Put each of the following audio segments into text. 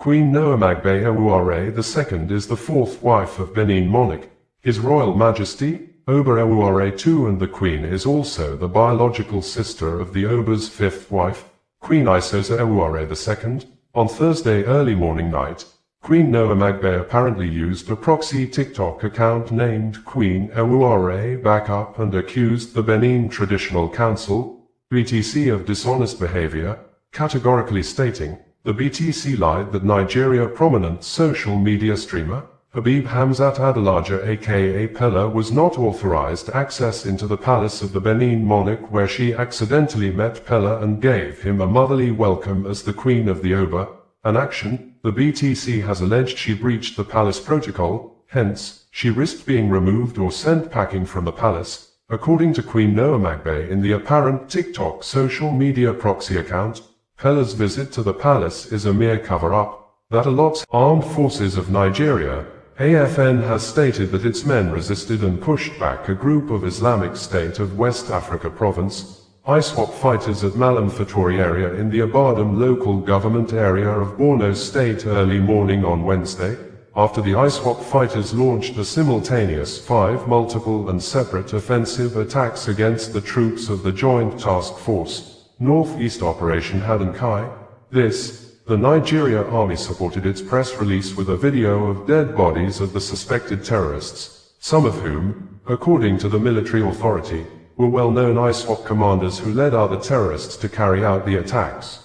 Queen Noamagbe Ewuare II is the fourth wife of Benin monarch, His Royal Majesty, Oba Ewuare II, and the Queen is also the biological sister of the Oba's fifth wife, Queen Isosa Ewuare II. On Thursday early morning night, Queen Noamagbe apparently used a proxy TikTok account named Queen Ewuare Backup and accused the Benin Traditional Council, BTC, of dishonest behavior, categorically stating, the BTC lied that Nigeria prominent social media streamer, Habib Hamzat Adelaja aka Pella, was not authorized access into the palace of the Benin monarch, where she accidentally met Pella and gave him a motherly welcome as the Queen of the Oba, an action the BTC has alleged she breached the palace protocol, hence, she risked being removed or sent packing from the palace, according to Queen Noamagbe in the apparent TikTok social media proxy account. Pella's visit to the palace is a mere cover-up that allots Armed Forces of Nigeria. AFN has stated that its men resisted and pushed back a group of Islamic State of West Africa province, ISWAP fighters at Malam Fatori area in the Abadam local government area of Borno State early morning on Wednesday, after the ISWAP fighters launched a simultaneous 5 multiple and separate offensive attacks against the troops of the Joint Task Force, Northeast Operation Hadankai. The Nigeria Army supported its press release with a video of dead bodies of the suspected terrorists, some of whom, according to the military authority, were well-known ISWAP commanders who led other terrorists to carry out the attacks.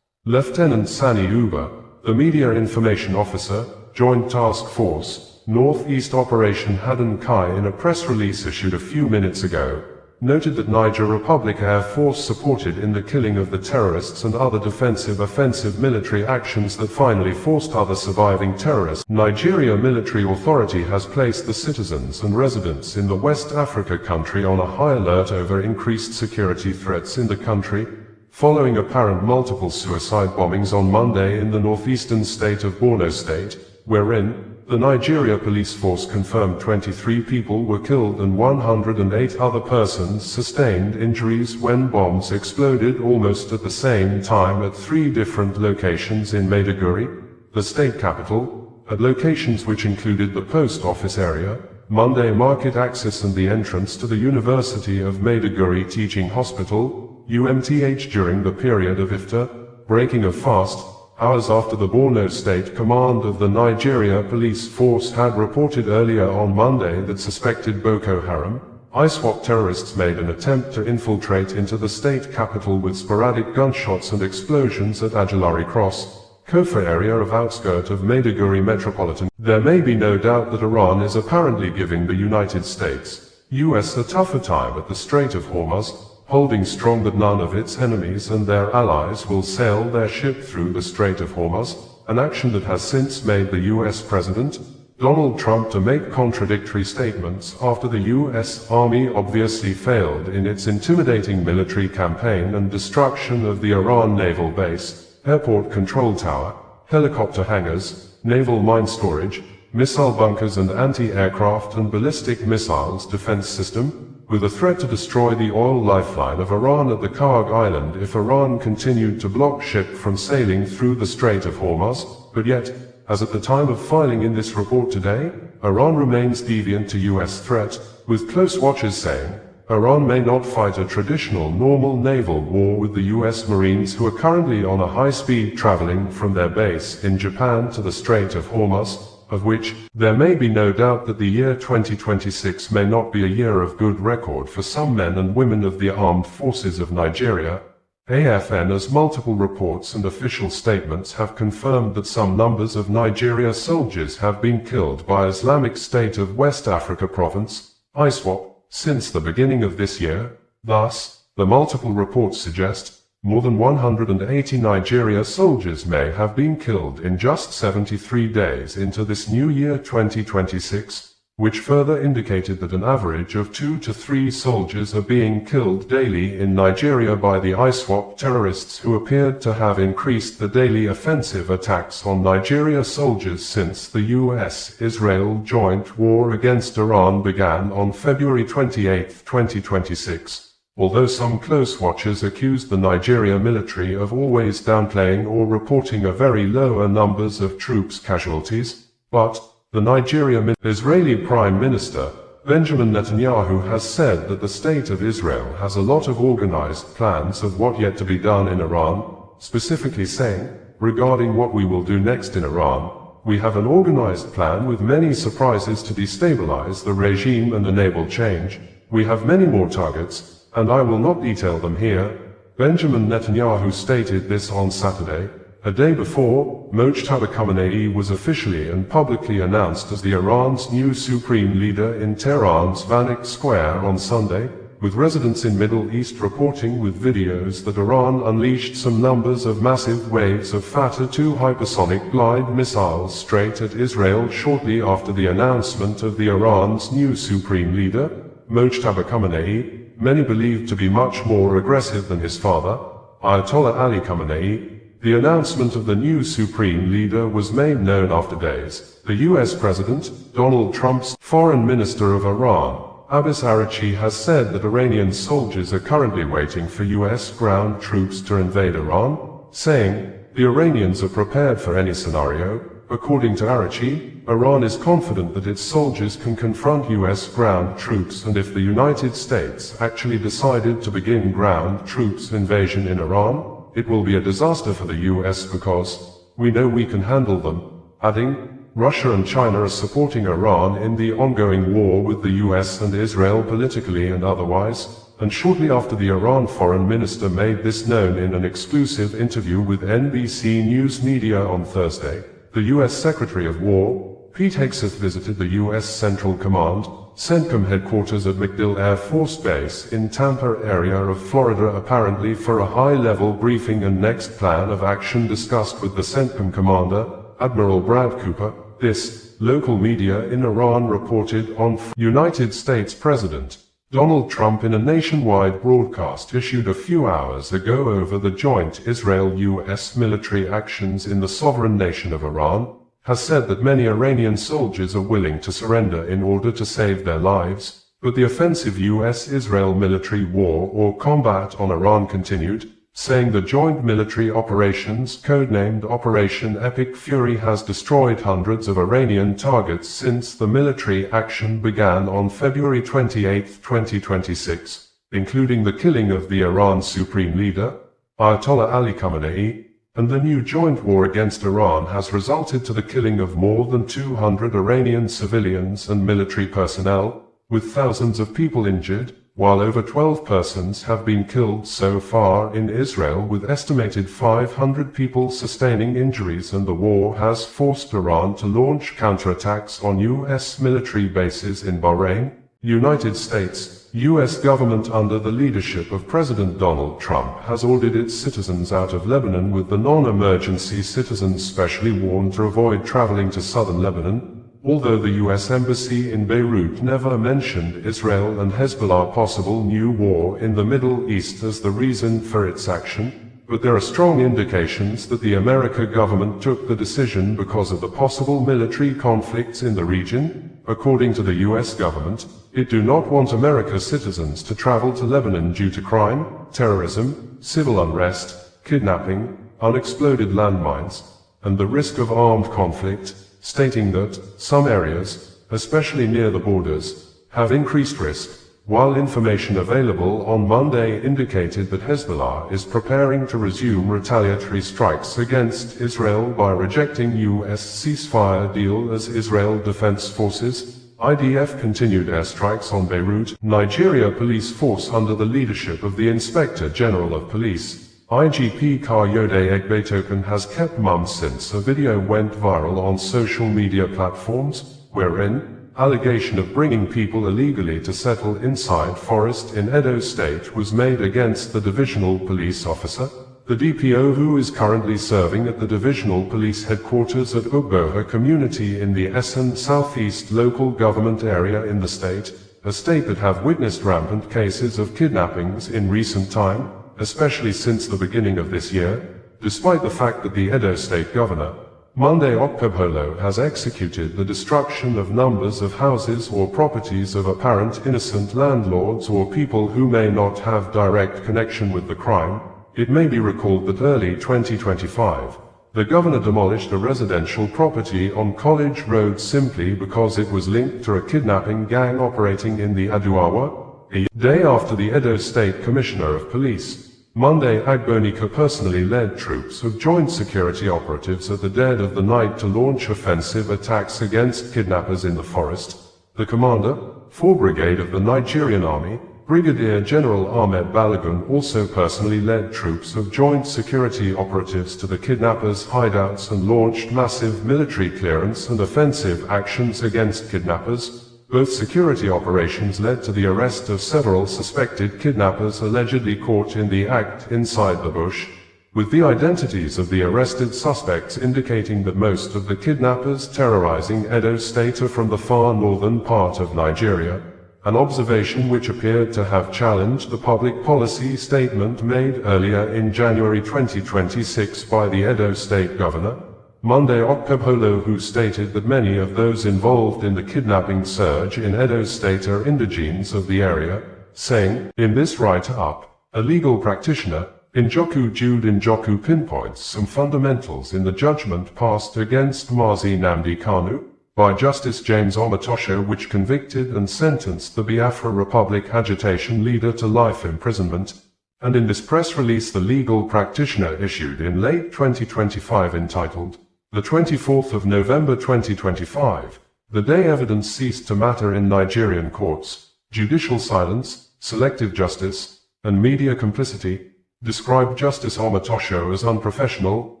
Lieutenant Sani Uba, the media information officer, Joint Task Force, Northeast Operation Hadankai, in a press release issued a few minutes ago, noted that Niger Republic Air Force supported in the killing of the terrorists and other offensive military actions that finally forced other surviving terrorists. Nigeria Military Authority has placed the citizens and residents in the West Africa country on a high alert over increased security threats in the country, following apparent multiple suicide bombings on Monday in the northeastern state of Borno State, wherein the Nigeria police force confirmed 23 people were killed and 108 other persons sustained injuries when bombs exploded almost at the same time at 3 different locations in Maiduguri, the state capital, at locations which included the post office area, Monday market access, and the entrance to the University of Maiduguri Teaching Hospital, UMTH, during the period of iftar, breaking of fast, hours after the Borno State Command of the Nigeria Police Force had reported earlier on Monday that suspected Boko Haram, ISWAP terrorists made an attempt to infiltrate into the state capital with sporadic gunshots and explosions at Ajulari Cross, Kofa area of outskirt of Maiduguri metropolitan. There may be no doubt that Iran is apparently giving the United States, US a tougher time at the Strait of Hormuz, holding strong that none of its enemies and their allies will sail their ship through the Strait of Hormuz, an action that has since made the US President, Donald Trump, to make contradictory statements after the US Army obviously failed in its intimidating military campaign and destruction of the Iran naval base, airport control tower, helicopter hangars, naval mine storage, missile bunkers and anti-aircraft and ballistic missiles defense system, with a threat to destroy the oil lifeline of Iran at the Karg Island if Iran continued to block ship from sailing through the Strait of Hormuz. But yet, as at the time of filing in this report today, Iran remains deviant to US threat, with close watchers saying, Iran may not fight a traditional normal naval war with the US Marines, who are currently on a high speed traveling from their base in Japan to the Strait of Hormuz, of which there may be no doubt that the year 2026 may not be a year of good record for some men and women of the armed forces of Nigeria. AFN, as multiple reports and official statements have confirmed that some numbers of Nigeria soldiers have been killed by Islamic State of West Africa Province, ISWAP, since the beginning of this year. Thus, the multiple reports suggest more than 180 Nigeria soldiers may have been killed in just 73 days into this new year 2026, which further indicated that an average of 2 to 3 soldiers are being killed daily in Nigeria by the ISWAP terrorists, who appeared to have increased the daily offensive attacks on Nigeria soldiers since the US-Israel joint war against Iran began on February 28, 2026. Although some close watchers accused the Nigeria military of always downplaying or reporting a very lower numbers of troops casualties, but the Israeli Prime Minister Benjamin Netanyahu has said that the state of Israel has a lot of organized plans of what yet to be done in Iran, specifically saying, regarding what we will do next in Iran, we have an organized plan with many surprises to destabilize the regime and enable change. We have many more targets, and I will not detail them here. Benjamin Netanyahu stated this on Saturday, a day before Mojtaba Khamenei was officially and publicly announced as the Iran's new supreme leader in Tehran's Vanik Square on Sunday, with residents in Middle East reporting with videos that Iran unleashed some numbers of massive waves of Fateh 2 hypersonic glide missiles straight at Israel shortly after the announcement of the Iran's new supreme leader, Mojtaba Khamenei, many believed to be much more aggressive than his father, Ayatollah Ali Khamenei. The announcement of the new supreme leader was made known after days. The US President, Donald Trump's Foreign Minister of Iran, Abbas Araghchi, has said that Iranian soldiers are currently waiting for US ground troops to invade Iran, saying, the Iranians are prepared for any scenario. According to Araghchi, Iran is confident that its soldiers can confront US ground troops, and if the United States actually decided to begin ground troops invasion in Iran, it will be a disaster for the US because we know we can handle them, adding, Russia and China are supporting Iran in the ongoing war with the US and Israel politically and otherwise, and shortly after the Iran foreign minister made this known in an exclusive interview with NBC News Media on Thursday, the US Secretary of War, Pete Hegseth, visited the US Central Command, CENTCOM headquarters at MacDill Air Force Base in Tampa area of Florida apparently for a high-level briefing and next plan of action discussed with the CENTCOM commander, Admiral Brad Cooper. This, local media in Iran reported on United States President Donald Trump in a nationwide broadcast issued a few hours ago over the joint Israel-US military actions in the sovereign nation of Iran, has said that many Iranian soldiers are willing to surrender in order to save their lives, but the offensive US-Israel military war or combat on Iran continued, saying the joint military operations codenamed Operation Epic Fury has destroyed hundreds of Iranian targets since the military action began on February 28, 2026, including the killing of the Iran supreme leader, Ayatollah Ali Khamenei, and the new joint war against Iran has resulted to the killing of more than 200 Iranian civilians and military personnel, with thousands of people injured, while over 12 persons have been killed so far in Israel, with estimated 500 people sustaining injuries, and the war has forced Iran to launch counterattacks on US military bases in Bahrain, United States. US government under the leadership of President Donald Trump has ordered its citizens out of Lebanon, with the non-emergency citizens specially warned to avoid traveling to southern Lebanon, although the US Embassy in Beirut never mentioned Israel and Hezbollah possible new war in the Middle East as the reason for its action. But there are strong indications that the American government took the decision because of the possible military conflicts in the region. According to the US government, it do not want America's citizens to travel to Lebanon due to crime, terrorism, civil unrest, kidnapping, unexploded landmines, and the risk of armed conflict, stating that some areas, especially near the borders, have increased risk, while information available on Monday indicated that Hezbollah is preparing to resume retaliatory strikes against Israel by rejecting US ceasefire deal as Israel Defense Forces, IDF continued airstrikes on Beirut. Nigeria police force under the leadership of the Inspector General of Police, IGP Kayode Egbetoken, has kept mum since a video went viral on social media platforms, wherein allegation of bringing people illegally to settle inside forest in Edo State was made against the divisional police officer. The DPO, who is currently serving at the divisional police headquarters at Ugboha community in the Essen Southeast local government area in the state, a state that have witnessed rampant cases of kidnappings in recent time, especially since the beginning of this year, despite the fact that the Edo State governor, Monday Okpebholo has executed the destruction of numbers of houses or properties of apparent innocent landlords or people who may not have direct connection with the crime. It may be recalled that early 2025, the governor demolished a residential property on College Road simply because it was linked to a kidnapping gang operating in the Aduawa. A day after the Edo State Commissioner of Police, Monday Agbonika personally led troops of joint security operatives at the dead of the night to launch offensive attacks against kidnappers in the forest. The commander, 4th Brigade of the Nigerian Army, Brigadier General Ahmed Balogun, also personally led troops of joint security operatives to the kidnappers' hideouts and launched massive military clearance and offensive actions against kidnappers. Both security operations led to the arrest of several suspected kidnappers allegedly caught in the act inside the bush, with the identities of the arrested suspects indicating that most of the kidnappers terrorizing Edo State are from the far northern part of Nigeria, an observation which appeared to have challenged the public policy statement made earlier in January 2026 by the Edo State Governor, Monday Okpebholo, who stated that many of those involved in the kidnapping surge in Edo State are indigenes of the area, saying, in this write-up, a legal practitioner, Njoku Jude Njoku pinpoints some fundamentals in the judgment passed against Mazi Nnamdi Kanu by Justice James Omotosho, which convicted and sentenced the Biafra Republic agitation leader to life imprisonment, and in this press release the legal practitioner issued in late 2025 entitled, the 24th of November 2025, the day evidence ceased to matter in Nigerian courts, judicial silence, selective justice, and media complicity, described Justice Omotosho as unprofessional,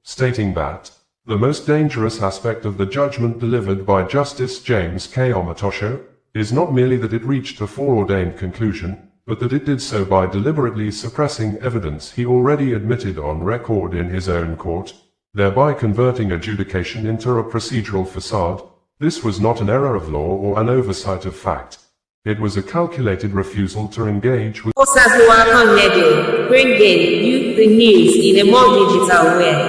stating that, the most dangerous aspect of the judgment delivered by Justice James K. Omotosho is not merely that it reached a foreordained conclusion, but that it did so by deliberately suppressing evidence he already admitted on record in his own court, thereby converting adjudication into a procedural facade. This was not an error of law or an oversight of fact. It was a calculated refusal to engage with bringing you the news in a more digital way.